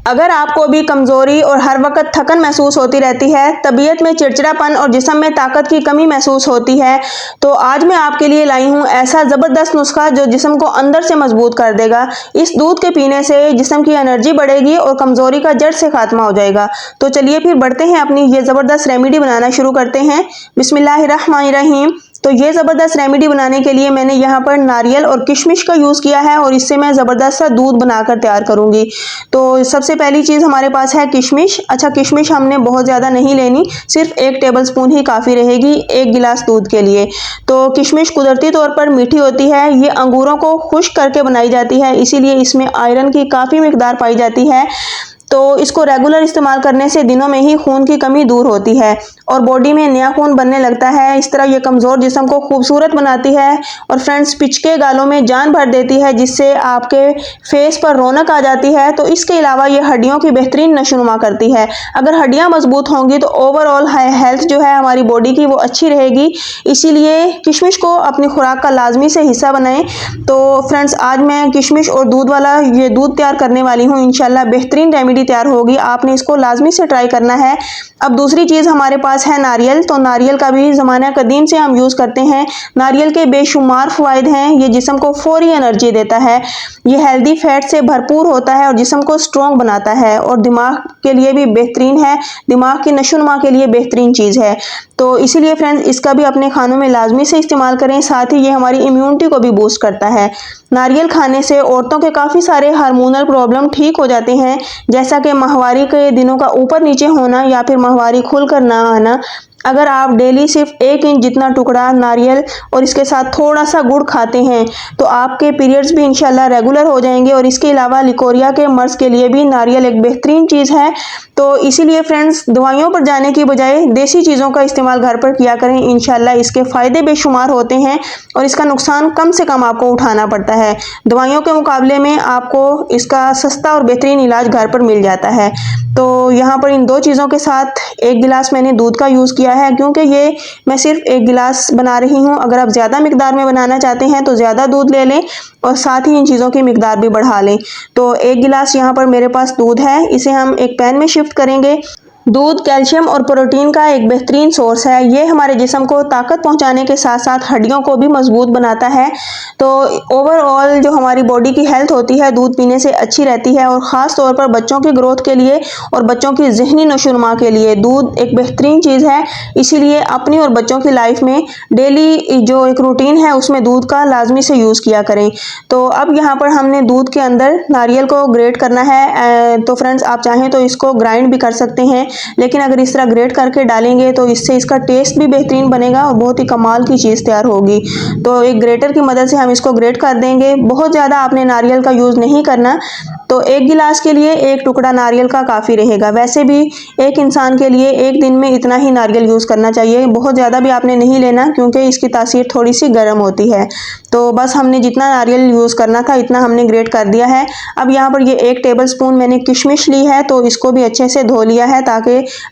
अगर आपको भी कमज़ोरी और हर वक्त थकन महसूस होती रहती है, तबीयत में चिड़चिड़ापन और जिस्म में ताकत की कमी महसूस होती है, तो आज मैं आपके लिए लाई हूँ ऐसा ज़बरदस्त नुस्खा जो जिस्म को अंदर से मजबूत कर देगा। इस दूध के पीने से जिस्म की एनर्जी बढ़ेगी और कमज़ोरी का जड़ से खात्मा हो जाएगा। तो चलिए फिर बढ़ते हैं, अपनी ये ज़बरदस्त रेमेडी बनाना शुरू करते हैं। बिस्मिल्लाहिर्रहमानिर्रहीम। तो ये ज़बरदस्त रेमेडी बनाने के लिए मैंने यहाँ पर नारियल और किशमिश का यूज़ किया है और इससे मैं ज़बरदस्त सा दूध बनाकर तैयार करूँगी। तो सबसे पहली चीज़ हमारे पास है किशमिश। अच्छा, किशमिश हमने बहुत ज़्यादा नहीं लेनी, सिर्फ 1 टेबलस्पून ही काफ़ी रहेगी 1 गिलास दूध के लिए। तो किशमिश कुदरती तौर पर मीठी होती है, ये अंगूरों को खुश्क करके बनाई जाती है, इसीलिए इसमें आयरन की काफ़ी मिकदार पाई जाती है। तो इसको रेगुलर इस्तेमाल करने से दिनों में ही खून की कमी दूर होती है और बॉडी में नया खून बनने लगता है। इस तरह ये कमज़ोर जिस्म को खूबसूरत बनाती है और फ्रेंड्स, पिचके गालों में जान भर देती है, जिससे आपके फेस पर रौनक आ जाती है। तो इसके अलावा ये हड्डियों की बेहतरीन नशोनुमा करती है। अगर हड्डियां मजबूत होंगी तो ओवरऑल हेल्थ जो है हमारी बॉडी की वो अच्छी रहेगी। इसीलिए किशमिश को अपनी खुराक का लाजमी से हिस्सा बनाएं। तो फ्रेंड्स, आज मैं किशमिश और दूध वाला ये दूध तैयार करने वाली हूँ। इंशाल्लाह बेहतरीन रेमेडी तैयार होगी, आपने इसको लाजमी से ट्राई करना है। अब दूसरी चीज़ हमारे पास है नारियल। तो नारियल का भी ज़माना कदीम से हम यूज़ करते हैं। नारियल के बेशुमार फ़वाइद हैं। ये जिस्म को फौरी एनर्जी देता है, ये हेल्दी फैट से भरपूर होता है और जिस्म को स्ट्रॉन्ग बनाता है और दिमाग के लिए भी बेहतरीन है, दिमाग की नशोनुमा के लिए बेहतरीन चीज़ है। तो इसीलिए फ्रेंड्स, इसका भी अपने खानों में लाजमी से इस्तेमाल करें। साथ ही ये हमारी इम्यूनिटी को भी बूस्ट करता है। नारियल खाने से औरतों के काफ़ी सारे हार्मोनल प्रॉब्लम ठीक हो जाते हैं, जैसा कि माहवारी के दिनों का ऊपर नीचे होना या फिर माहवारी खुलकर ना आना। अगर आप डेली सिर्फ 1 इंच जितना टुकड़ा नारियल और इसके साथ थोड़ा सा गुड़ खाते हैं तो आपके पीरियड्स भी इंशाल्लाह रेगुलर हो जाएंगे। और इसके अलावा लिकोरिया के मर्ज़ के लिए भी नारियल एक बेहतरीन चीज़ है। तो इसीलिए फ्रेंड्स, दवाइयों पर जाने की बजाय देसी चीज़ों का इस्तेमाल घर पर किया करें। इंशाल्लाह इसके फ़ायदे बेशुमार होते हैं और इसका नुकसान कम से कम आपको उठाना पड़ता है। दवाइयों के मुकाबले में आपको इसका सस्ता और बेहतरीन इलाज घर पर मिल जाता है। तो यहाँ पर इन 2 चीज़ों के साथ 1 गिलास मैंने दूध का यूज़ किया है, क्योंकि ये मैं सिर्फ 1 गिलास बना रही हूँ। अगर आप ज़्यादा मिकदार में बनाना चाहते हैं तो ज़्यादा दूध ले लें और साथ ही इन चीज़ों की मिकदार भी बढ़ा लें। तो 1 गिलास यहाँ पर मेरे पास दूध है, इसे हम एक पैन में शिफ्ट करेंगे। दूध कैल्शियम और प्रोटीन का एक बेहतरीन सोर्स है। ये हमारे जिस्म को ताकत पहुंचाने के साथ साथ हड्डियों को भी मजबूत बनाता है। तो ओवरऑल जो हमारी बॉडी की हेल्थ होती है दूध पीने से अच्छी रहती है और ख़ास तौर पर बच्चों की ग्रोथ के लिए और बच्चों की ज़हनी नशोनुमा के लिए दूध एक बेहतरीन चीज़ है। इसीलिए अपनी और बच्चों की लाइफ में डेली जो एक रूटीन है उसमें दूध का लाजमी से यूज़ किया करें। तो अब यहाँ पर हमने दूध के अंदर नारियल को ग्रेट करना है। तो फ्रेंड्स, आप चाहें तो इसको ग्राइंड भी कर सकते हैं, लेकिन अगर इस तरह ग्रेट करके डालेंगे तो इससे इसका टेस्ट भी बेहतरीन बनेगा और बहुत ही कमाल की चीज़ तैयार होगी। तो एक ग्रेटर की मदद से हम इसको ग्रेट कर देंगे। बहुत ज़्यादा आपने नारियल का यूज़ नहीं करना। तो 1 गिलास के लिए 1 टुकड़ा नारियल का काफ़ी रहेगा। वैसे भी एक इंसान के लिए एक दिन में इतना ही नारियल यूज़ करना चाहिए, बहुत ज़्यादा भी आपने नहीं लेना, क्योंकि इसकी तासीर थोड़ी सी गर्म होती है। तो बस हमने जितना नारियल यूज़ करना था इतना हमने ग्रेट कर दिया है। अब यहाँ पर ये 1 टेबलस्पून मैंने किशमिश ली है, तो इसको भी अच्छे से धो लिया है ताकि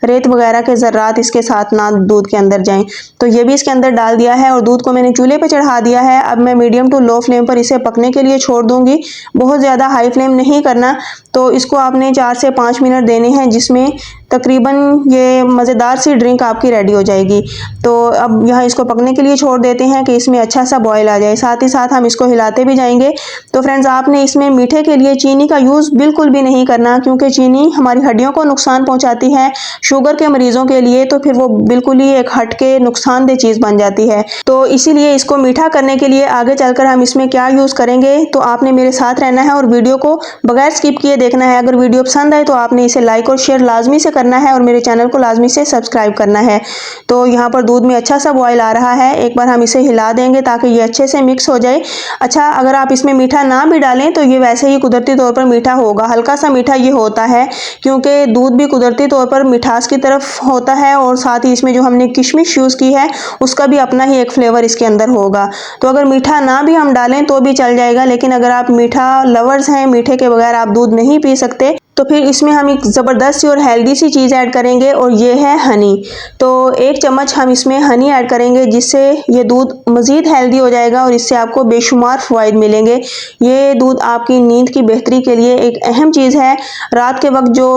रेत वगैरह के ज़र्रात इसके साथ ना दूध के अंदर जाएं। तो ये भी इसके अंदर डाल दिया है और दूध को मैंने चूल्हे पे चढ़ा दिया है। अब मैं मीडियम टू लो फ्लेम पर इसे पकने के लिए छोड़ दूंगी, बहुत ज़्यादा हाई फ्लेम नहीं करना। तो इसको आपने 4 से 5 मिनट देने हैं, जिसमें तकरीबन ये मज़ेदार सी ड्रिंक आपकी रेडी हो जाएगी। तो अब यहाँ इसको पकने के लिए छोड़ देते हैं कि इसमें अच्छा सा बॉयल आ जाए। साथ ही साथ हम इसको हिलाते भी जाएंगे। तो फ्रेंड्स, आपने इसमें मीठे के लिए चीनी का यूज़ बिल्कुल भी नहीं करना, क्योंकि चीनी हमारी हड्डियों को नुकसान पहुँचाती है। शुगर के मरीजों के लिए तो फिर वो बिल्कुल ही एक हटके नुकसानदेह चीज़ बन जाती है। तो इसीलिए इसको मीठा करने के लिए आगे चलकर हम इसमें क्या यूज़ करेंगे, तो आपने मेरे साथ रहना है और वीडियो को बगैर स्किप किए देखना है। अगर वीडियो पसंद आए तो आपने इसे लाइक और शेयर लाजमी से करना है और मेरे चैनल को लाजमी से सब्सक्राइब करना है। तो यहाँ पर दूध में अच्छा सा बॉयल आ रहा है, एक बार हम इसे हिला देंगे ताकि ये अच्छे से मिक्स हो जाए। अच्छा, अगर आप इसमें मीठा ना भी डालें तो ये वैसे ही कुदरती तौर पर मीठा होगा, हल्का सा मीठा ये होता है, क्योंकि दूध भी कुदरती तौर पर मिठास की तरफ होता है और साथ ही इसमें जो हमने किशमिश यूज़ की है उसका भी अपना ही एक फ्लेवर इसके अंदर होगा। तो अगर मीठा ना भी हम डालें तो भी चल जाएगा, लेकिन अगर आप मीठा लवर्स हैं, मीठे के बगैर आप दूध नहीं पी सकते, तो फिर इसमें हम एक ज़बरदस्त सी और हेल्दी सी चीज़ ऐड करेंगे और ये है हनी। तो 1 चम्मच हम इसमें हनी ऐड करेंगे जिससे ये दूध मज़ीद हेल्दी हो जाएगा और इससे आपको बेशुमार फ़वाइद मिलेंगे। ये दूध आपकी नींद की बेहतरी के लिए एक अहम चीज़ है। रात के वक्त जो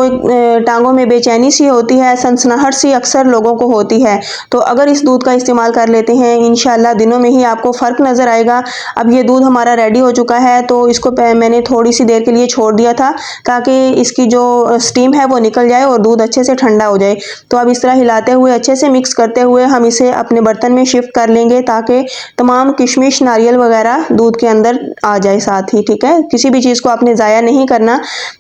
टांगों में बेचैनी सी होती है, सनसनाहट सी अक्सर लोगों को होती है, तो अगर इस दूध का इस्तेमाल कर लेते हैं इंशाल्लाह दिनों में ही आपको फ़र्क नज़र आएगा। अब ये दूध हमारा रेडी हो चुका है, तो इसको मैंने थोड़ी सी देर के लिए छोड़ दिया था ताकि इसकी जो स्टीम है वो निकल जाए और दूध अच्छे से ठंडा हो जाए। तो अब इस तरह हिलाते हुए अच्छे से मिक्स करते हुए हम इसे अपने बर्तन में शिफ्ट कर लेंगे ताकि तमाम किशमिश नारियल वगैरह दूध के अंदर आ जाए साथ ही। ठीक है, किसी भी चीज़ को आपने ज़ाया नहीं करना।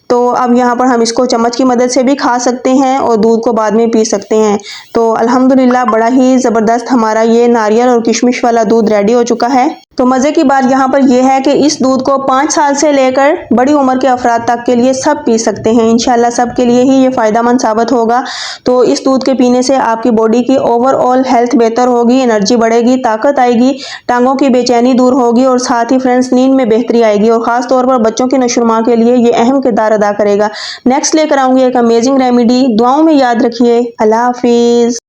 तो अब यहाँ पर हम इसको चम्मच की मदद से भी खा सकते हैं और दूध को बाद में पी सकते हैं। तो अल्हम्दुलिल्लाह बड़ा ही ज़बरदस्त हमारा ये नारियल और किशमिश वाला दूध रेडी हो चुका है। तो मज़े की बात यहाँ पर यह है कि इस दूध को 5 साल से लेकर बड़ी उम्र के अफराद तक के लिए सब पी सकते हैं। इंशाल्लाह सब के लिए ही ये फ़ायदेमंद साबित होगा। तो इस दूध के पीने से आपकी बॉडी की ओवरऑल हेल्थ बेहतर होगी, एनर्जी बढ़ेगी, ताकत आएगी, टांगों की बेचैनी दूर होगी और साथ ही फ्रेंड्स नींद में बेहतरी आएगी और ख़ास तौर पर बच्चों की नशोनुमा के लिए ये अहम किरदार अदा करेगा। नेक्स्ट लेकर आऊँगी एक अमेजिंग रेमेडी। दुआओं में याद रखिए। अल्लाह हाफिज़।